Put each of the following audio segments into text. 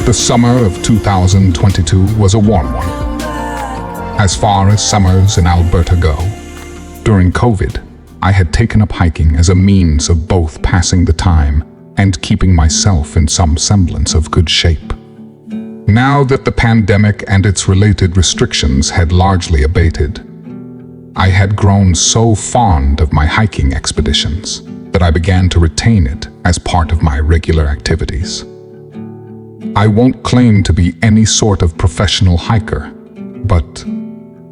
The summer of 2022 was a warm one. As far as summers in Alberta go, during COVID, I had taken up hiking as a means of both passing the time and keeping myself in some semblance of good shape. Now that the pandemic and its related restrictions had largely abated, I had grown so fond of my hiking expeditions that I began to retain it as part of my regular activities. I won't claim to be any sort of professional hiker, but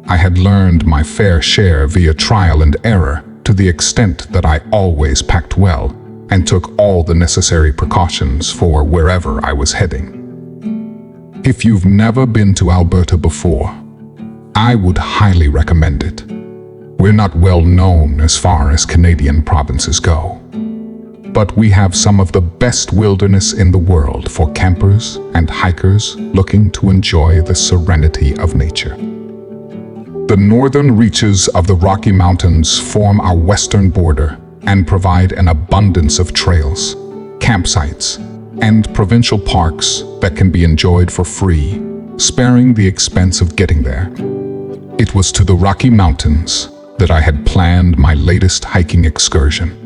I had learned my fair share via trial and error to the extent that I always packed well and took all the necessary precautions for wherever I was heading. If you've never been to Alberta before, I would highly recommend it. We're not well known as far as Canadian provinces go, but we have some of the best wilderness in the world for campers and hikers looking to enjoy the serenity of nature. The northern reaches of the Rocky Mountains form our western border and provide an abundance of trails, campsites, and provincial parks that can be enjoyed for free, sparing the expense of getting there. It was to the Rocky Mountains that I had planned my latest hiking excursion.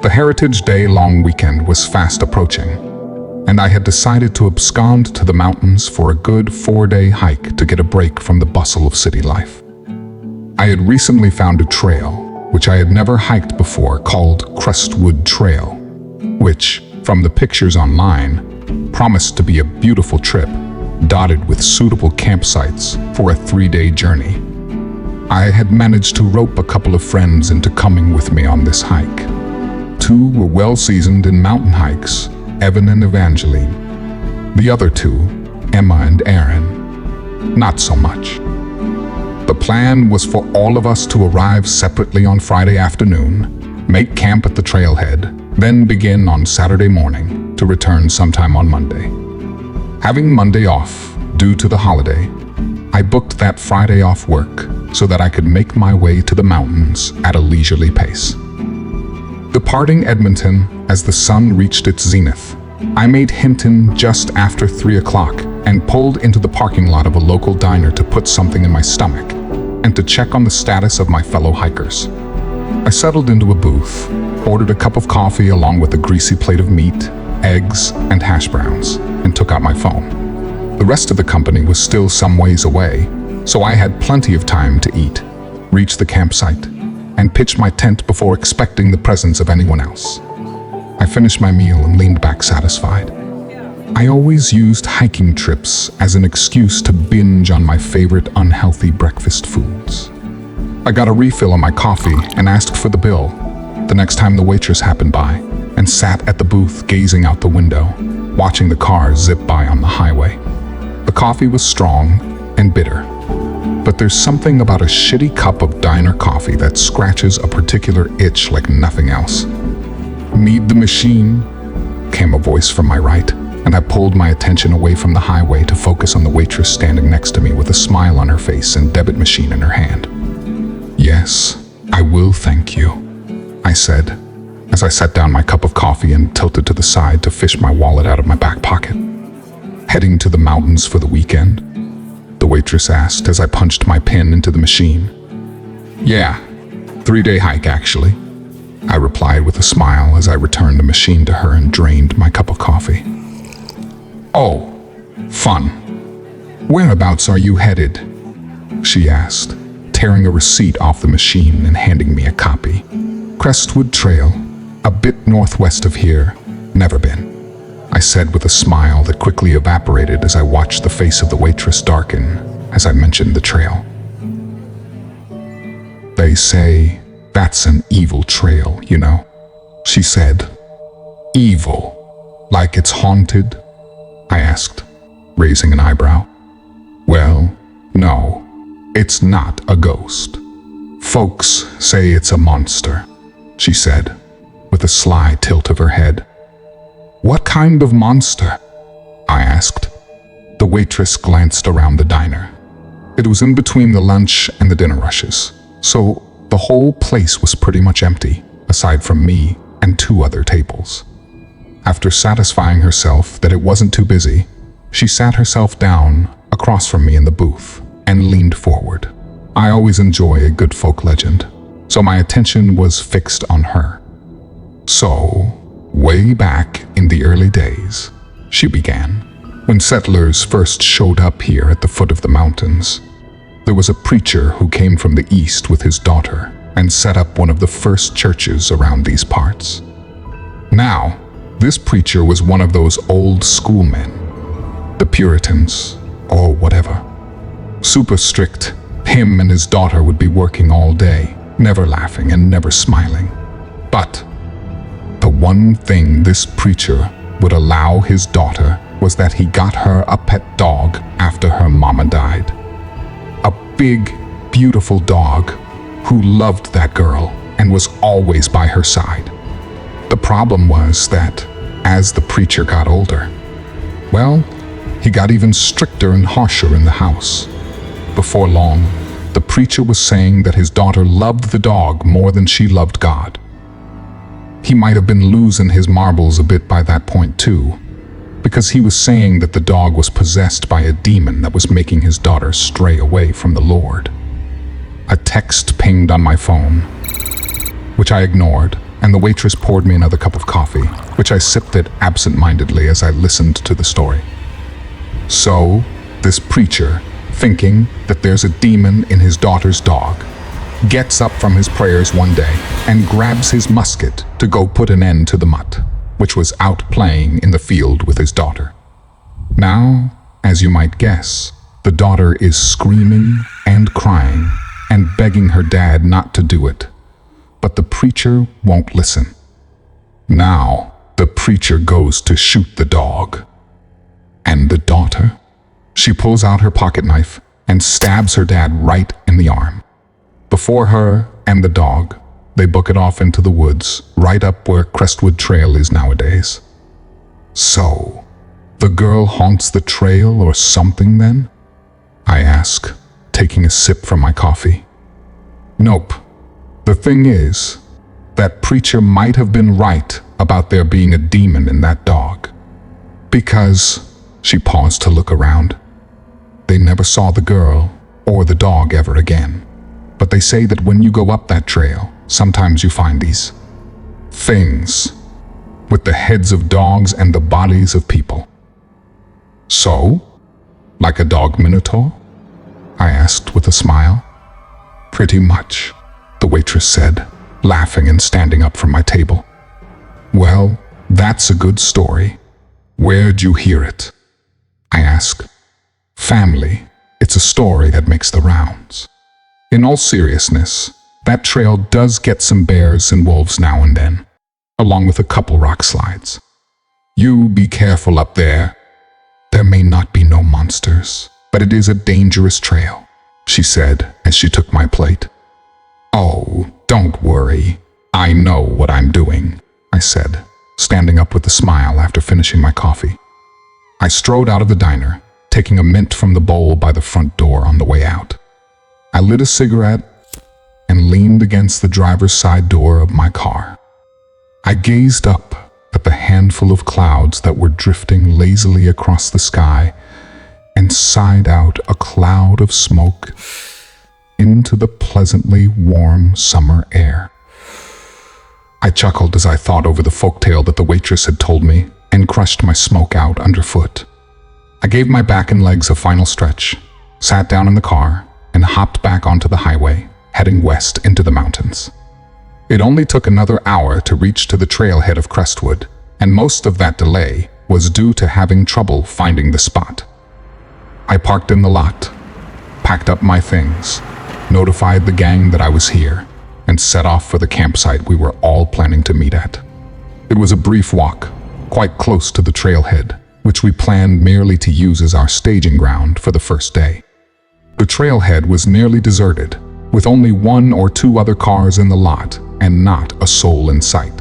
The Heritage Day long weekend was fast approaching, and I had decided to abscond to the mountains for a good 4-day hike to get a break from the bustle of city life. I had recently found a trail, which I had never hiked before, called Crestwood Trail, which, from the pictures online, promised to be a beautiful trip, dotted with suitable campsites for a 3-day journey. I had managed to rope a couple of friends into coming with me on this hike. 2 were well-seasoned in mountain hikes, Evan and Evangeline. The other 2, Emma and Aaron, not so much. The plan was for all of us to arrive separately on Friday afternoon, make camp at the trailhead, then begin on Saturday morning to return sometime on Monday. Having Monday off due to the holiday, I booked that Friday off work so that I could make my way to the mountains at a leisurely pace. Departing Edmonton as the sun reached its zenith, I made Hinton just after 3 o'clock and pulled into the parking lot of a local diner to put something in my stomach and to check on the status of my fellow hikers. I settled into a booth, ordered a cup of coffee along with a greasy plate of meat, eggs, and hash browns, and took out my phone. The rest of the company was still some ways away, so I had plenty of time to eat, reach the campsite, and pitch my tent before expecting the presence of anyone else. I finished my meal and leaned back satisfied. I always used hiking trips as an excuse to binge on my favorite unhealthy breakfast foods. I got a refill on my coffee and asked for the bill the next time the waitress happened by, and sat at the booth gazing out the window, watching the cars zip by on the highway. The coffee was strong and bitter, but there's something about a shitty cup of diner coffee that scratches a particular itch like nothing else. "Need the machine?" came a voice from my right, and I pulled my attention away from the highway to focus on the waitress standing next to me with a smile on her face and debit machine in her hand. "Yes, I will, thank you," I said, as I set down my cup of coffee and tilted to the side to fish my wallet out of my back pocket. "Heading to the mountains for the weekend?" the waitress asked as I punched my pin into the machine. "Yeah, 3-day hike actually," I replied with a smile as I returned the machine to her and drained my cup of coffee. "Oh, fun. Whereabouts are you headed?" she asked, tearing a receipt off the machine and handing me a copy. "Crestwood Trail, a bit northwest of here, never been," I said with a smile that quickly evaporated as I watched the face of the waitress darken as I mentioned the trail. "They say that's an evil trail, you know," she said. "Evil? Like it's haunted?" I asked, raising an eyebrow. "Well, no, it's not a ghost. Folks say it's a monster," she said, with a sly tilt of her head. "What kind of monster?" I asked. The waitress glanced around the diner. It was in between the lunch and the dinner rushes, so the whole place was pretty much empty, aside from me and 2 other tables. After satisfying herself that it wasn't too busy, she sat herself down across from me in the booth and leaned forward. I always enjoy a good folk legend, so my attention was fixed on her. So, way back in the early days, she began, when settlers first showed up here at the foot of the mountains, there was a preacher who came from the east with his daughter and set up one of the first churches around these parts. Now, this preacher was one of those old schoolmen, the Puritans, or whatever. Super strict, him and his daughter would be working all day, never laughing and never smiling. But the one thing this preacher would allow his daughter was that he got her a pet dog after her mama died. A big, beautiful dog who loved that girl and was always by her side. The problem was that as the preacher got older, well, he got even stricter and harsher in the house. Before long, the preacher was saying that his daughter loved the dog more than she loved God. He might have been losing his marbles a bit by that point too, because he was saying that the dog was possessed by a demon that was making his daughter stray away from the Lord. A text pinged on my phone, which I ignored, and the waitress poured me another cup of coffee, which I sipped it absent-mindedly as I listened to the story. So, this preacher, thinking that there's a demon in his daughter's dog, gets up from his prayers one day and grabs his musket to go put an end to the mutt, which was out playing in the field with his daughter. Now, as you might guess, the daughter is screaming and crying and begging her dad not to do it, but the preacher won't listen. Now, the preacher goes to shoot the dog. And the daughter? She pulls out her pocket knife and stabs her dad right in the arm. Before her and the dog, they book it off into the woods, right up where Crestwood Trail is nowadays. So, the girl haunts the trail or something then? I ask, taking a sip from my coffee. Nope. The thing is, that preacher might have been right about there being a demon in that dog. Because, she paused to look around, they never saw the girl or the dog ever again. But they say that when you go up that trail, sometimes you find these things with the heads of dogs and the bodies of people. So, like a dog minotaur? I asked with a smile. Pretty much, the waitress said, laughing and standing up from my table. Well, that's a good story. Where'd you hear it? I ask. Family, it's a story that makes the rounds. In all seriousness, that trail does get some bears and wolves now and then, along with a couple rock slides. You be careful up there. There may not be no monsters, but it is a dangerous trail, she said as she took my plate. Oh, don't worry. I know what I'm doing, I said, standing up with a smile after finishing my coffee. I strode out of the diner, taking a mint from the bowl by the front door on the way out. I lit a cigarette and leaned against the driver's side door of my car. I gazed up at the handful of clouds that were drifting lazily across the sky and sighed out a cloud of smoke into the pleasantly warm summer air. I chuckled as I thought over the folktale that the waitress had told me and crushed my smoke out underfoot. I gave my back and legs a final stretch, sat down in the car, and hopped back onto the highway, heading west into the mountains. It only took another hour to reach to the trailhead of Crestwood, and most of that delay was due to having trouble finding the spot. I parked in the lot, packed up my things, notified the gang that I was here, and set off for the campsite we were all planning to meet at. It was a brief walk, quite close to the trailhead, which we planned merely to use as our staging ground for the first day. The trailhead was nearly deserted, with only 1 or 2 other cars in the lot and not a soul in sight.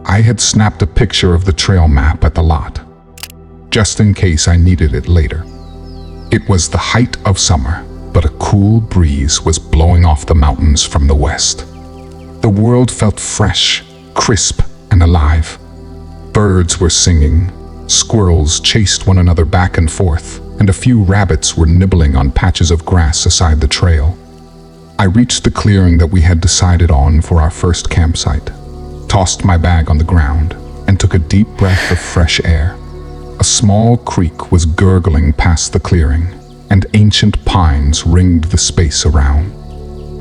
I had snapped a picture of the trail map at the lot, just in case I needed it later. It was the height of summer, but a cool breeze was blowing off the mountains from the west. The world felt fresh, crisp, and alive. Birds were singing, Squirrels chased one another back and forth, and a few rabbits were nibbling on patches of grass aside the trail. I reached the clearing that we had decided on for our first campsite, tossed my bag on the ground, and took a deep breath of fresh air. A small creek was gurgling past the clearing, and ancient pines ringed the space around.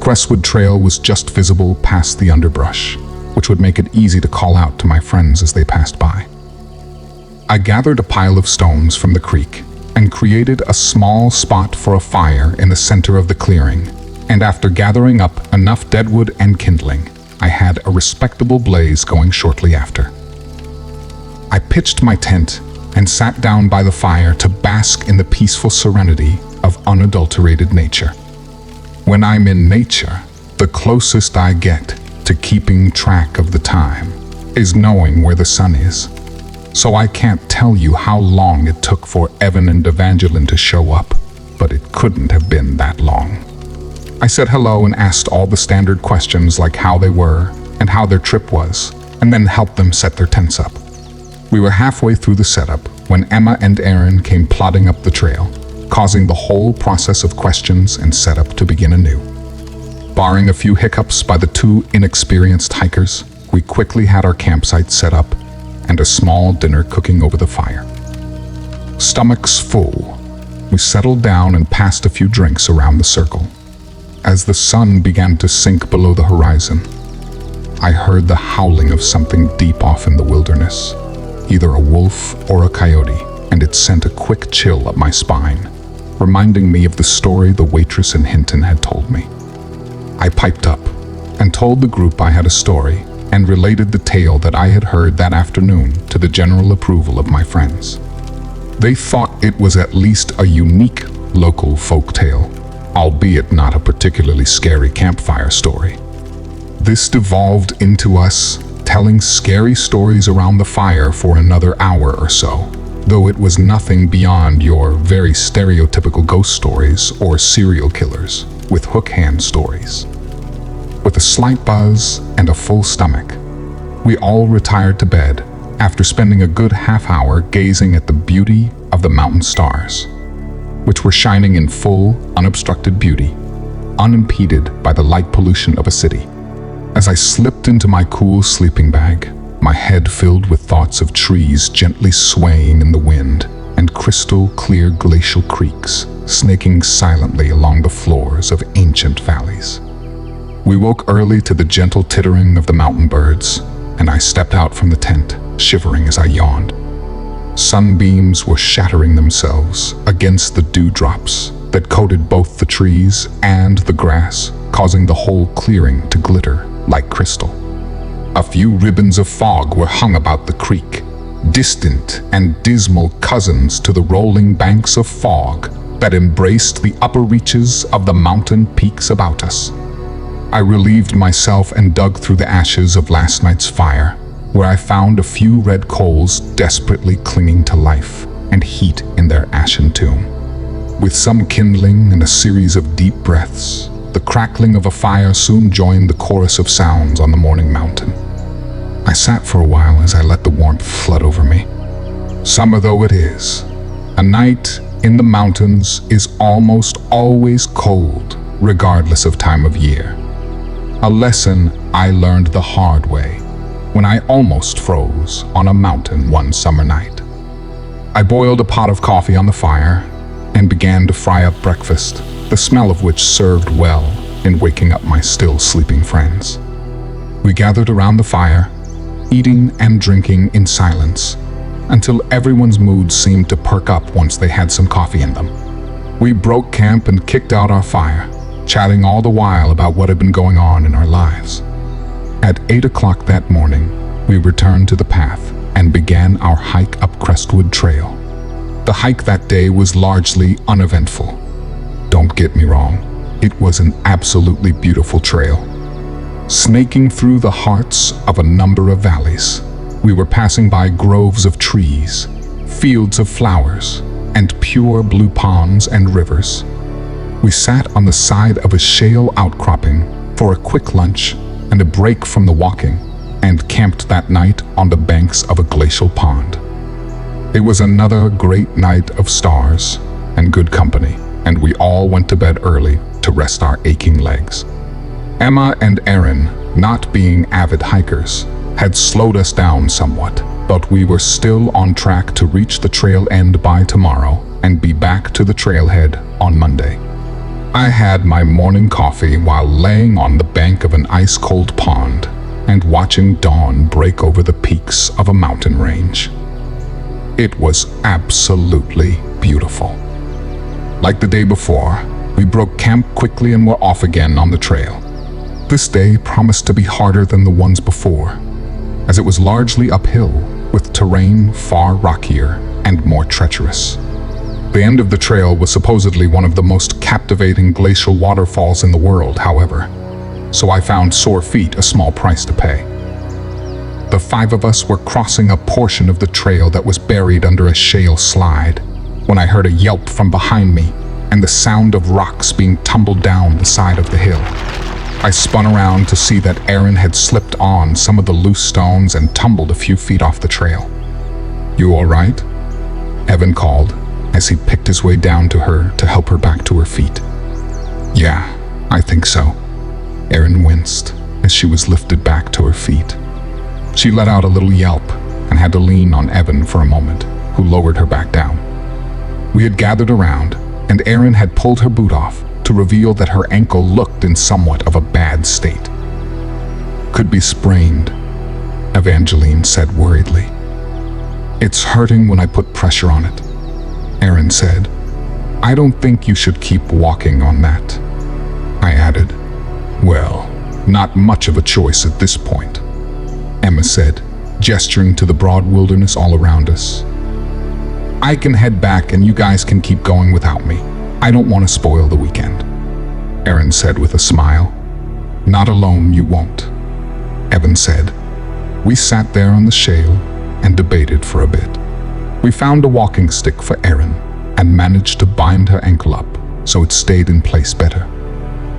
Crestwood Trail was just visible past the underbrush, which would make it easy to call out to my friends as they passed by. I gathered a pile of stones from the creek and created a small spot for a fire in the center of the clearing, and after gathering up enough deadwood and kindling, I had a respectable blaze going shortly after. I pitched my tent and sat down by the fire to bask in the peaceful serenity of unadulterated nature. When I'm in nature, the closest I get to keeping track of the time is knowing where the sun is. So I can't tell you how long it took for Evan and Evangeline to show up, but it couldn't have been that long. I said hello and asked all the standard questions like how they were and how their trip was, and then helped them set their tents up. We were halfway through the setup when Emma and Aaron came plodding up the trail, causing the whole process of questions and setup to begin anew. Barring a few hiccups by the two inexperienced hikers, we quickly had our campsite set up and a small dinner cooking over the fire. Stomachs full, we settled down and passed a few drinks around the circle. As the sun began to sink below the horizon, I heard the howling of something deep off in the wilderness, either a wolf or a coyote, and it sent a quick chill up my spine, reminding me of the story the waitress in Hinton had told me. I piped up and told the group I had a story and related the tale that I had heard that afternoon to the general approval of my friends. They thought it was at least a unique local folk tale, albeit not a particularly scary campfire story. This devolved into us telling scary stories around the fire for another hour or so, though it was nothing beyond your very stereotypical ghost stories or serial killers with hook hand stories. With a slight buzz and a full stomach, we all retired to bed after spending a good half hour gazing at the beauty of the mountain stars, which were shining in full, unobstructed beauty, unimpeded by the light pollution of a city. As I slipped into my cool sleeping bag, my head filled with thoughts of trees gently swaying in the wind and crystal clear glacial creeks snaking silently along the floors of ancient valleys. We woke early to the gentle tittering of the mountain birds, and I stepped out from the tent, shivering as I yawned. Sunbeams were shattering themselves against the dewdrops that coated both the trees and the grass, causing the whole clearing to glitter like crystal. A few ribbons of fog were hung about the creek, distant and dismal cousins to the rolling banks of fog that embraced the upper reaches of the mountain peaks about us. I relieved myself and dug through the ashes of last night's fire, where I found a few red coals desperately clinging to life and heat in their ashen tomb. With some kindling and a series of deep breaths, the crackling of a fire soon joined the chorus of sounds on the morning mountain. I sat for a while as I let the warmth flood over me. Summer though it is, a night in the mountains is almost always cold, regardless of time of year. A lesson I learned the hard way when I almost froze on a mountain one summer night. I boiled a pot of coffee on the fire and began to fry up breakfast, the smell of which served well in waking up my still sleeping friends. We gathered around the fire, eating and drinking in silence, until everyone's mood seemed to perk up once they had some coffee in them. We broke camp and kicked out our fire, chatting all the while about what had been going on in our lives. At 8 o'clock that morning, we returned to the path and began our hike up Crestwood Trail. The hike that day was largely uneventful. Don't get me wrong, it was an absolutely beautiful trail. Snaking through the hearts of a number of valleys, we were passing by groves of trees, fields of flowers, and pure blue ponds and rivers. We sat on the side of a shale outcropping for a quick lunch and a break from the walking, and camped that night on the banks of a glacial pond. It was another great night of stars and good company, and we all went to bed early to rest our aching legs. Emma and Aaron, not being avid hikers, had slowed us down somewhat, but we were still on track to reach the trail end by tomorrow and be back to the trailhead on Monday. I had my morning coffee while laying on the bank of an ice-cold pond and watching dawn break over the peaks of a mountain range. It was absolutely beautiful. Like the day before, we broke camp quickly and were off again on the trail. This day promised to be harder than the ones before, as it was largely uphill, with terrain far rockier and more treacherous. The end of the trail was supposedly one of the most captivating glacial waterfalls in the world, however, so I found sore feet a small price to pay. The 5 of us were crossing a portion of the trail that was buried under a shale slide when I heard a yelp from behind me and the sound of rocks being tumbled down the side of the hill. I spun around to see that Aaron had slipped on some of the loose stones and tumbled a few feet off the trail. "You all right?" Evan called as he picked his way down to her to help her back to her feet. "Yeah, I think so." Erin winced as she was lifted back to her feet. She let out a little yelp and had to lean on Evan for a moment, who lowered her back down. We had gathered around, and Erin had pulled her boot off to reveal that her ankle looked in somewhat of a bad state. "Could be sprained," Evangeline said worriedly. "It's hurting when I put pressure on it," Erin said. "I don't think you should keep walking on that," I added. "Well, not much of a choice at this point," Emma said, gesturing to the broad wilderness all around us. "I can head back and you guys can keep going without me. I don't want to spoil the weekend," Erin said with a smile. "Not alone, you won't," Evan said. We sat there on the shale and debated for a bit. We found a walking stick for Erin and managed to bind her ankle up so it stayed in place better.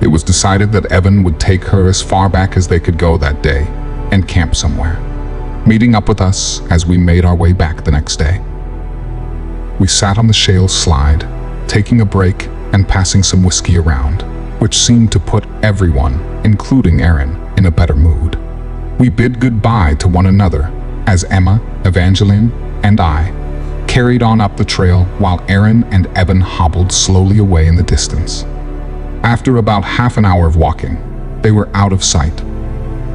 It was decided that Evan would take her as far back as they could go that day and camp somewhere, meeting up with us as we made our way back the next day. We sat on the shale slide, taking a break and passing some whiskey around, which seemed to put everyone, including Erin, in a better mood. We bid goodbye to one another as Emma, Evangeline, and I carried on up the trail while Erin and Evan hobbled slowly away in the distance. After about half an hour of walking, they were out of sight.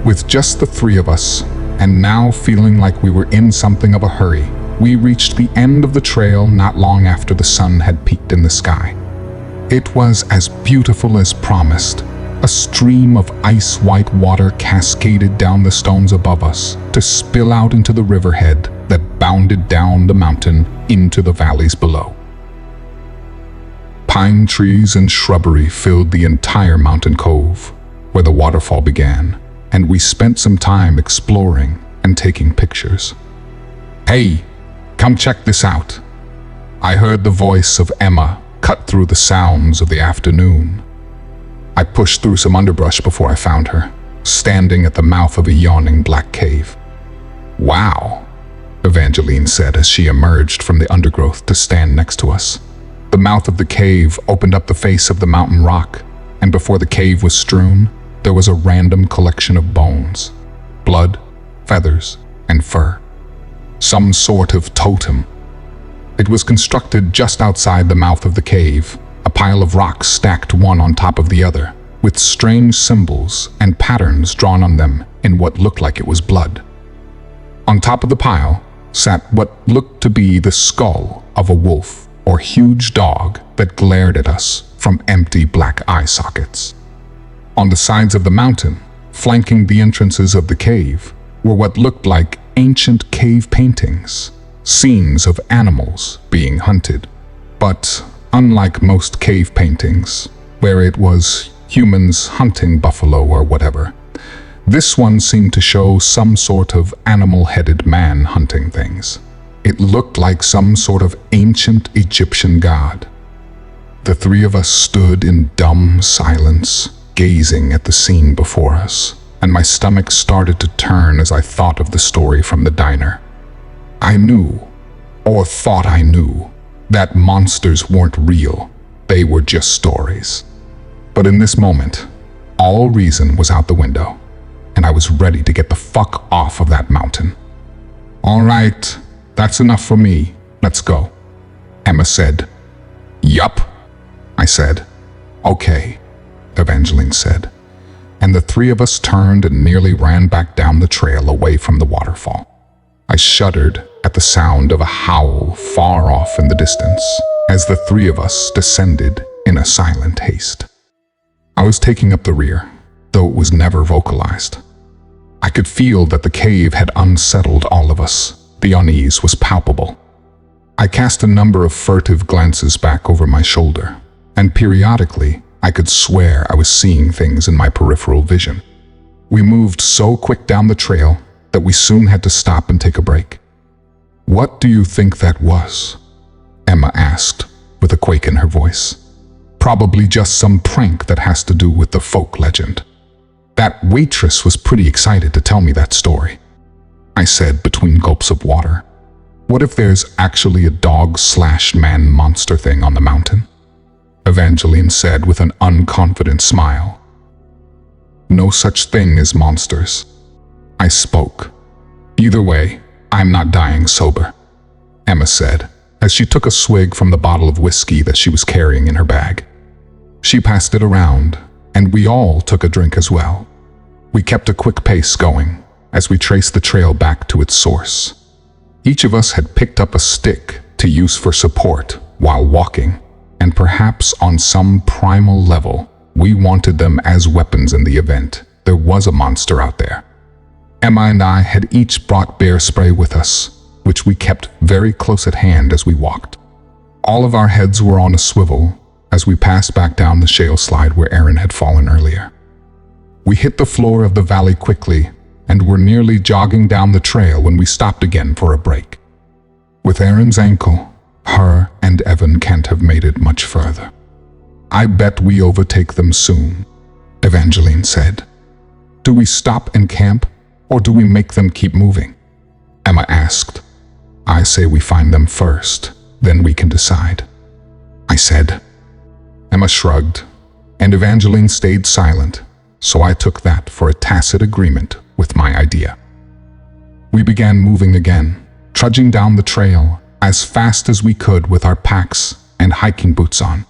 With just the 3 of us, and now feeling like we were in something of a hurry, we reached the end of the trail not long after the sun had peaked in the sky. It was as beautiful as promised. A stream of ice-white water cascaded down the stones above us to spill out into the riverhead that bounded down the mountain into the valleys below. Pine trees and shrubbery filled the entire mountain cove where the waterfall began, and we spent some time exploring and taking pictures. "Hey, come check this out," I heard the voice of Emma cut through the sounds of the afternoon. I pushed through some underbrush before I found her, standing at the mouth of a yawning black cave. "Wow," Evangeline said as she emerged from the undergrowth to stand next to us. The mouth of the cave opened up the face of the mountain rock, and before the cave was strewn, there was a random collection of bones, blood, feathers, and fur. Some sort of totem. It was constructed just outside the mouth of the cave, a pile of rocks stacked one on top of the other, with strange symbols and patterns drawn on them in what looked like it was blood. On top of the pile sat what looked to be the skull of a wolf or huge dog that glared at us from empty black eye sockets. On the sides of the mountain, flanking the entrances of the cave, were what looked like ancient cave paintings, scenes of animals being hunted. But unlike most cave paintings, where it was humans hunting buffalo or whatever, this one seemed to show some sort of animal-headed man hunting things. It looked like some sort of ancient Egyptian god. The 3 of us stood in dumb silence, gazing at the scene before us, and my stomach started to turn as I thought of the story from the diner. I knew, or thought I knew, that monsters weren't real, they were just stories. But in this moment, all reason was out the window, and I was ready to get the fuck off of that mountain. "All right, that's enough for me. Let's go," Emma said. "Yup," I said. "Okay," Evangeline said, and the three of us turned and nearly ran back down the trail away from the waterfall. I shuddered at the sound of a howl far off in the distance as the three of us descended in a silent haste. I was taking up the rear, though it was never vocalized. I could feel that the cave had unsettled all of us. The unease was palpable. I cast a number of furtive glances back over my shoulder, and periodically I could swear I was seeing things in my peripheral vision. We moved so quick down the trail that we soon had to stop and take a break. "What do you think that was?" Emma asked, with a quake in her voice. "Probably just some prank that has to do with the folk legend. That waitress was pretty excited to tell me that story," I said between gulps of water. "What if there's actually a dog/man monster thing on the mountain?" Evangeline said with an unconfident smile. "No such thing as monsters," I spoke. "Either way, I'm not dying sober," Emma said, as she took a swig from the bottle of whiskey that she was carrying in her bag. She passed it around, and we all took a drink as well. We kept a quick pace going as we traced the trail back to its source. Each of us had picked up a stick to use for support while walking, and perhaps on some primal level, we wanted them as weapons in the event there was a monster out there. Emma and I had each brought bear spray with us, which we kept very close at hand as we walked. All of our heads were on a swivel as we passed back down the shale slide where Aaron had fallen earlier. We hit the floor of the valley quickly and were nearly jogging down the trail when we stopped again for a break. With Aaron's ankle, her and Evan can't have made it much further. "I bet we overtake them soon," Evangeline said. "Do we stop and camp, or do we make them keep moving?" Emma asked. "I say we find them first, then we can decide," I said. Emma shrugged, and Evangeline stayed silent, so I took that for a tacit agreement with my idea. We began moving again, trudging down the trail as fast as we could with our packs and hiking boots on.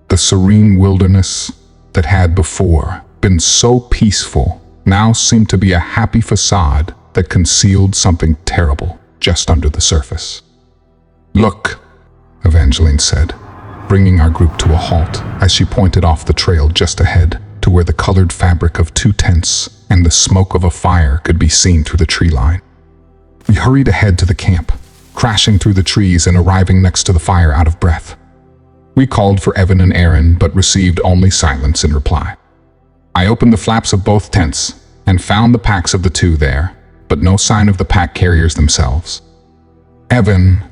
The serene wilderness that had before been so peaceful now seemed to be a happy facade that concealed something terrible just under the surface. "Look," Evangeline said, bringing our group to a halt as she pointed off the trail just ahead to where the colored fabric of 2 tents and the smoke of a fire could be seen through the tree line. We hurried ahead to the camp, crashing through the trees and arriving next to the fire out of breath. We called for Evan and Aaron, but received only silence in reply. I opened the flaps of both tents and found the packs of the 2 there, but no sign of the pack carriers themselves. "Evan,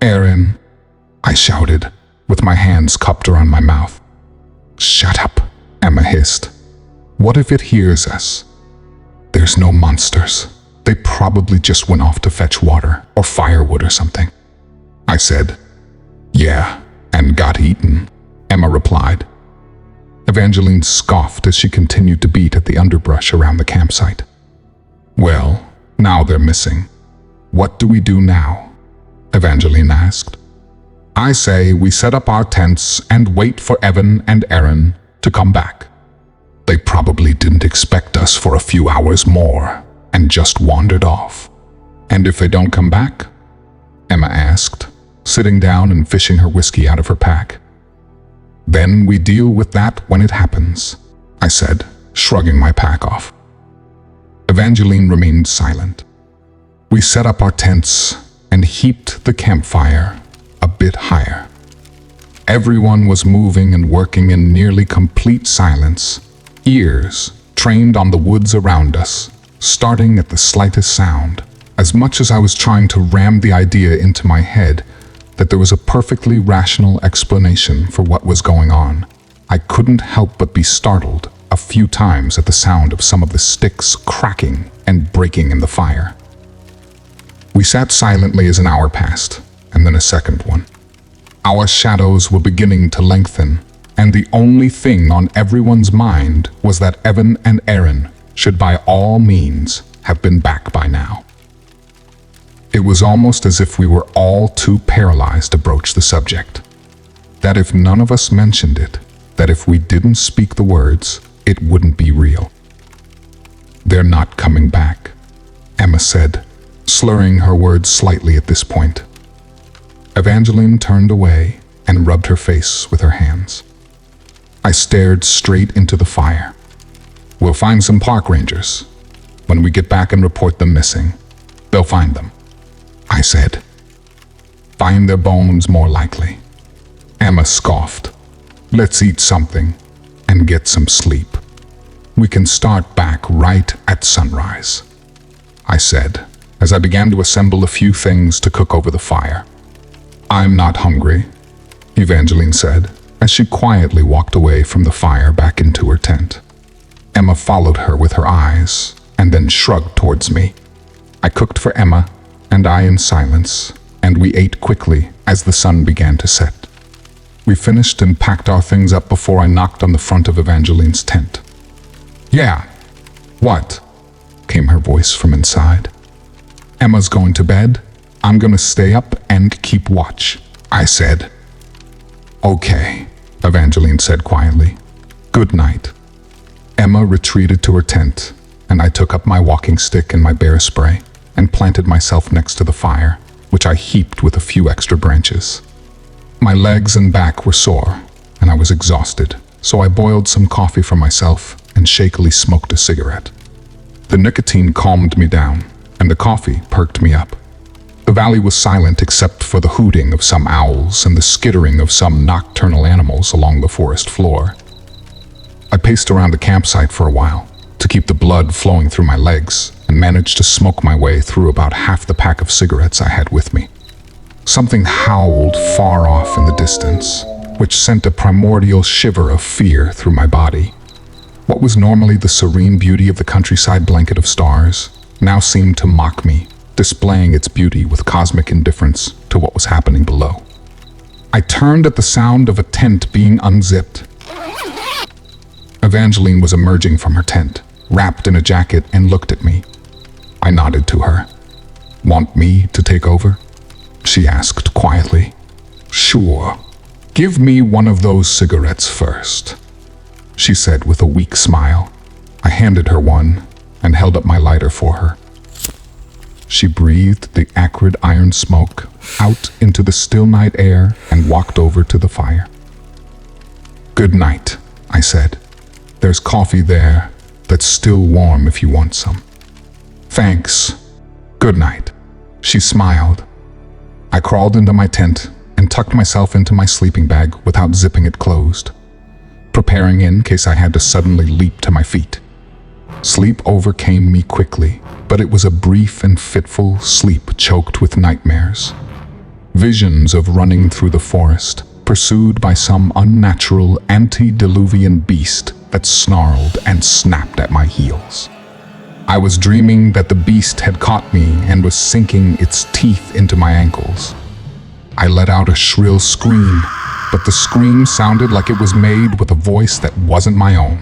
Aaron," I shouted, with my hands cupped around my mouth. "Shut up," Emma hissed. "What if it hears us? There's no monsters. They probably just went off to fetch water or firewood or something," I said. "Yeah, and got eaten," Emma replied. Evangeline scoffed as she continued to beat at the underbrush around the campsite. "Well, now they're missing. What do we do now?" Evangeline asked. "I say we set up our tents and wait for Evan and Aaron to come back. They probably didn't expect us for a few hours more and just wandered off." "And if they don't come back?" Emma asked, sitting down and fishing her whiskey out of her pack. "Then we deal with that when it happens," I said, shrugging my pack off. Evangeline remained silent. We set up our tents and heaped the campfire a bit higher. Everyone was moving and working in nearly complete silence, ears trained on the woods around us, starting at the slightest sound. As much as I was trying to ram the idea into my head that there was a perfectly rational explanation for what was going on, I couldn't help but be startled a few times at the sound of some of the sticks cracking and breaking in the fire. We sat silently as an hour passed, and then a second one. Our shadows were beginning to lengthen, and the only thing on everyone's mind was that Evan and Aaron should by all means have been back by now. It was almost as if we were all too paralyzed to broach the subject. That if none of us mentioned it, that if we didn't speak the words, it wouldn't be real. "They're not coming back," Emma said, slurring her words slightly at this point. Evangeline turned away and rubbed her face with her hands. I stared straight into the fire. "We'll find some park rangers. When we get back and report them missing, they'll find them," I said. "Find their bones more likely." Emma scoffed. "Let's eat something and get some sleep. We can start back right at sunrise," I said, as I began to assemble a few things to cook over the fire. "I'm not hungry," Evangeline said, as she quietly walked away from the fire back into her tent. Emma followed her with her eyes and then shrugged towards me. I cooked for Emma and I in silence, and we ate quickly as the sun began to set. We finished and packed our things up before I knocked on the front of Evangeline's tent. "Yeah, what?" came her voice from inside. "Emma's going to bed. I'm going to stay up and keep watch," I said. "Okay," Evangeline said quietly. "Good night." Emma retreated to her tent, and I took up my walking stick and my bear spray and planted myself next to the fire, which I heaped with a few extra branches. My legs and back were sore, and I was exhausted, so I boiled some coffee for myself and shakily smoked a cigarette. The nicotine calmed me down, and the coffee perked me up. The valley was silent except for the hooting of some owls and the skittering of some nocturnal animals along the forest floor. I paced around the campsite for a while to keep the blood flowing through my legs and managed to smoke my way through about half the pack of cigarettes I had with me. Something howled far off in the distance, which sent a primordial shiver of fear through my body. What was normally the serene beauty of the countryside blanket of stars now seemed to mock me, displaying its beauty with cosmic indifference to what was happening below. I turned at the sound of a tent being unzipped. Evangeline was emerging from her tent, wrapped in a jacket, and looked at me. I nodded to her. "Want me to take over?" she asked quietly. "Sure. Give me one of those cigarettes first," she said with a weak smile. I handed her one and held up my lighter for her. She breathed the acrid iron smoke out into the still night air and walked over to the fire. "Good night," I said. "There's coffee there that's still warm if you want some." "Thanks. Good night." She smiled. I crawled into my tent and tucked myself into my sleeping bag without zipping it closed, preparing in case I had to suddenly leap to my feet. Sleep overcame me quickly, but it was a brief and fitful sleep choked with nightmares. Visions of running through the forest, pursued by some unnatural antediluvian beast that snarled and snapped at my heels. I was dreaming that the beast had caught me and was sinking its teeth into my ankles. I let out a shrill scream, but the scream sounded like it was made with a voice that wasn't my own.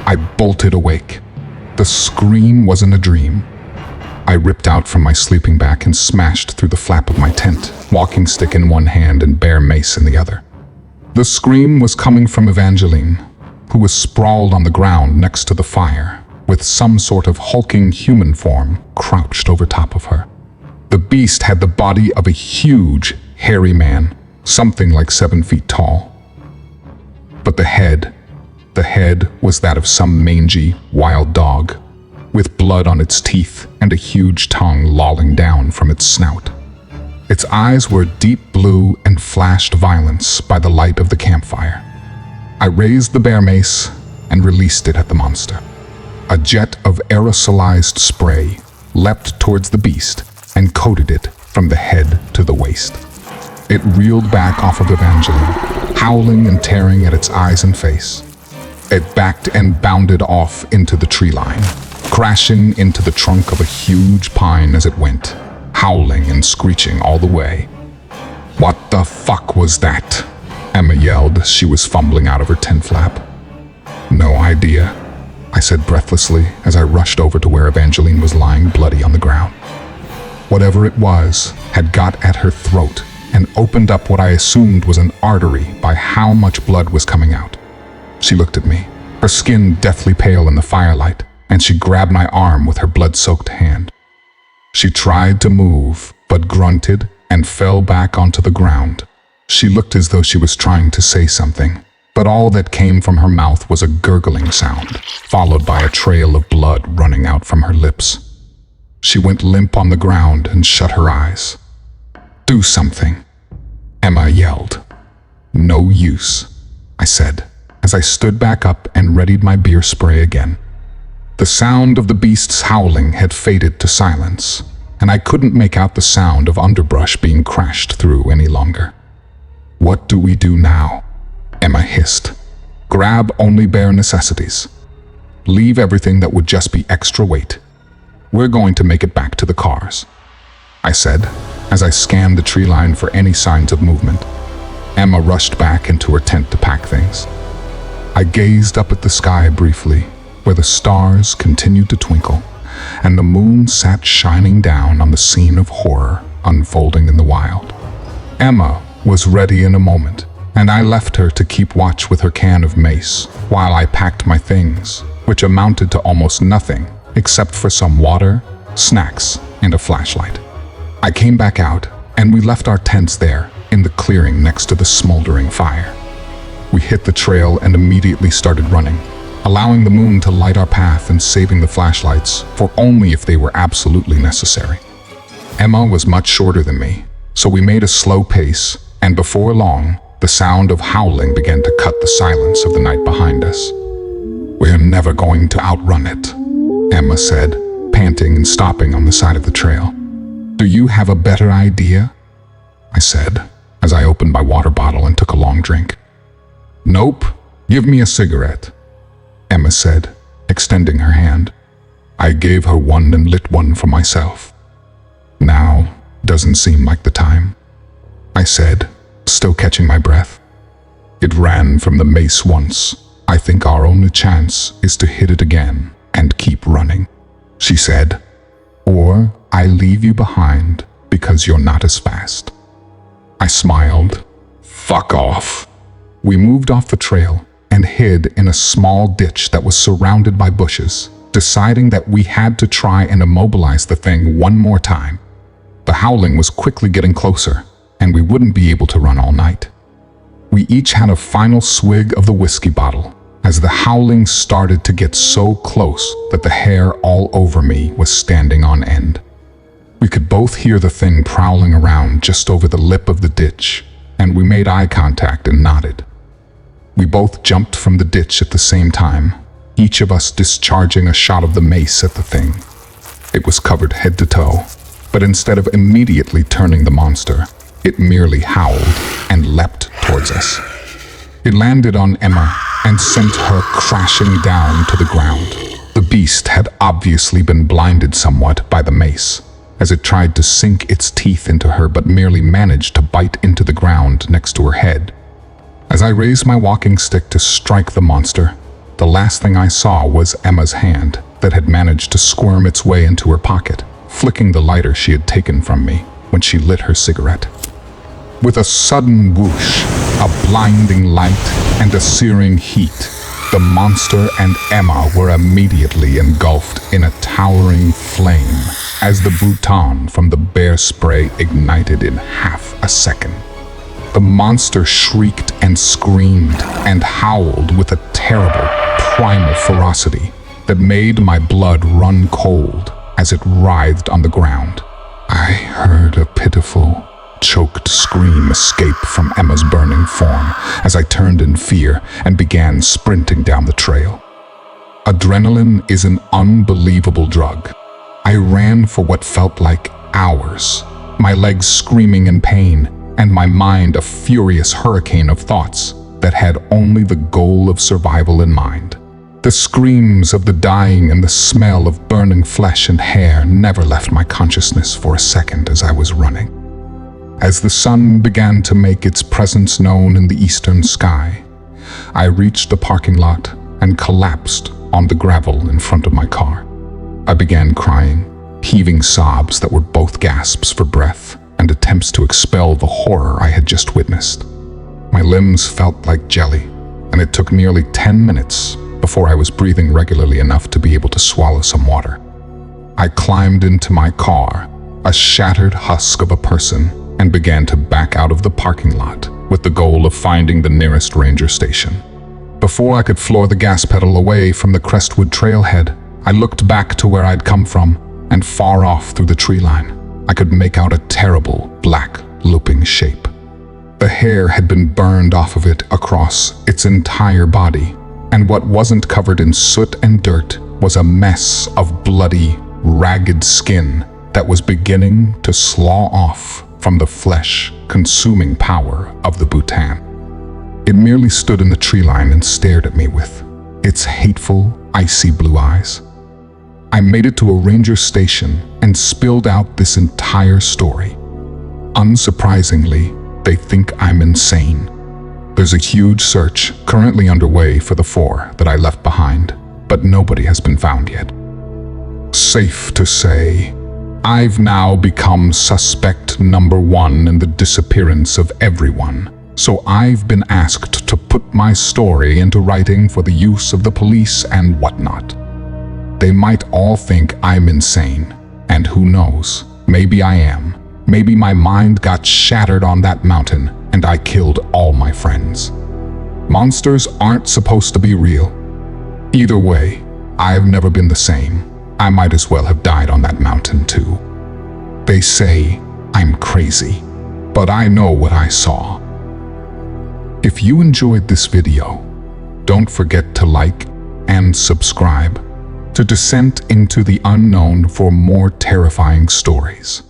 I bolted awake. The scream wasn't a dream. I ripped out from my sleeping bag and smashed through the flap of my tent, walking stick in one hand and bare mace in the other. The scream was coming from Evangeline, who was sprawled on the ground next to the fire, with some sort of hulking human form crouched over top of her. The beast had the body of a huge, hairy man, something like 7 feet tall. But the head was that of some mangy, wild dog, with blood on its teeth and a huge tongue lolling down from its snout. Its eyes were deep blue and flashed violence by the light of the campfire. I raised the bear mace and released it at the monster. A jet of aerosolized spray leapt towards the beast and coated it from the head to the waist. It reeled back off of Evangeline, howling and tearing at its eyes and face. It backed and bounded off into the tree line, crashing into the trunk of a huge pine as it went, howling and screeching all the way. "What the fuck was that?" Emma yelled as she was fumbling out of her tent flap. "No idea," I said breathlessly as I rushed over to where Evangeline was lying bloody on the ground. Whatever it was had got at her throat and opened up what I assumed was an artery by how much blood was coming out. She looked at me, her skin deathly pale in the firelight, and she grabbed my arm with her blood-soaked hand. She tried to move, but grunted and fell back onto the ground. She looked as though she was trying to say something, but all that came from her mouth was a gurgling sound, followed by a trail of blood running out from her lips. She went limp on the ground and shut her eyes. "Do something," Emma yelled. "No use," I said, as I stood back up and readied my beer spray again. The sound of the beast's howling had faded to silence, and I couldn't make out the sound of underbrush being crashed through any longer. "What do we do now?" Emma hissed. "Grab only bare necessities. Leave everything that would just be extra weight. We're going to make it back to the cars," I said, as I scanned the tree line for any signs of movement. Emma rushed back into her tent to pack things. I gazed up at the sky briefly, where the stars continued to twinkle, and the moon sat shining down on the scene of horror unfolding in the wild. Emma was ready in a moment, and I left her to keep watch with her can of mace while I packed my things, which amounted to almost nothing except for some water, snacks, and a flashlight. I came back out, and we left our tents there in the clearing next to the smoldering fire. We hit the trail and immediately started running, allowing the moon to light our path and saving the flashlights for only if they were absolutely necessary. Emma was much shorter than me, so we made a slow pace, and before long, the sound of howling began to cut the silence of the night behind us. "We're never going to outrun it," Emma said, panting and stopping on the side of the trail. "Do you have a better idea?" I said, as I opened my water bottle and took a long drink. "Nope. Give me a cigarette," Emma said, extending her hand. I gave her one and lit one for myself. "Now doesn't seem like the time," I said, still catching my breath. "It ran from the mace once. I think our only chance is to hit it again and keep running," she said. "Or I leave you behind because you're not as fast." I smiled. "Fuck off." We moved off the trail and hid in a small ditch that was surrounded by bushes, deciding that we had to try and immobilize the thing one more time. The howling was quickly getting closer, and we wouldn't be able to run all night. We each had a final swig of the whiskey bottle as the howling started to get so close that the hair all over me was standing on end. We could both hear the thing prowling around just over the lip of the ditch, and we made eye contact and nodded. We both jumped from the ditch at the same time, each of us discharging a shot of the mace at the thing. It was covered head to toe, but instead of immediately turning the monster, it merely howled and leapt towards us. It landed on Emma and sent her crashing down to the ground. The beast had obviously been blinded somewhat by the mace, as it tried to sink its teeth into her but merely managed to bite into the ground next to her head. As I raised my walking stick to strike the monster, the last thing I saw was Emma's hand that had managed to squirm its way into her pocket, flicking the lighter she had taken from me when she lit her cigarette. With a sudden whoosh, a blinding light, and a searing heat, the monster and Emma were immediately engulfed in a towering flame as the bouton from the bear spray ignited in half a second. The monster shrieked and screamed and howled with a terrible, primal ferocity that made my blood run cold as it writhed on the ground. I heard a pitiful, choked scream escape from Emma's burning form as I turned in fear and began sprinting down the trail. Adrenaline is an unbelievable drug. I ran for what felt like hours, my legs screaming in pain, and my mind a furious hurricane of thoughts that had only the goal of survival in mind. The screams of the dying and the smell of burning flesh and hair never left my consciousness for a second as I was running. As the sun began to make its presence known in the eastern sky, I reached the parking lot and collapsed on the gravel in front of my car. I began crying, heaving sobs that were both gasps for breath and attempts to expel the horror I had just witnessed. My limbs felt like jelly, and it took nearly 10 minutes before I was breathing regularly enough to be able to swallow some water. I climbed into my car, a shattered husk of a person, and began to back out of the parking lot with the goal of finding the nearest ranger station. Before I could floor the gas pedal away from the Crestwood trailhead, I looked back to where I'd come from, and far off through the tree line, I could make out a terrible, black, looping shape. The hair had been burned off of it across its entire body, and what wasn't covered in soot and dirt was a mess of bloody, ragged skin that was beginning to slaw off from the flesh-consuming power of the Bhutan. It merely stood in the tree line and stared at me with its hateful, icy blue eyes. I made it to a ranger station and spilled out this entire story. Unsurprisingly, they think I'm insane. There's a huge search currently underway for the 4 that I left behind, but nobody has been found yet. Safe to say, I've now become suspect number 1 in the disappearance of everyone, so I've been asked to put my story into writing for the use of the police and whatnot. They might all think I'm insane, and who knows, maybe I am. Maybe my mind got shattered on that mountain and I killed all my friends. Monsters aren't supposed to be real. Either way, I've never been the same. I might as well have died on that mountain too. They say I'm crazy, but I know what I saw. If you enjoyed this video, don't forget to like and subscribe to Descent into the Unknown for more terrifying stories.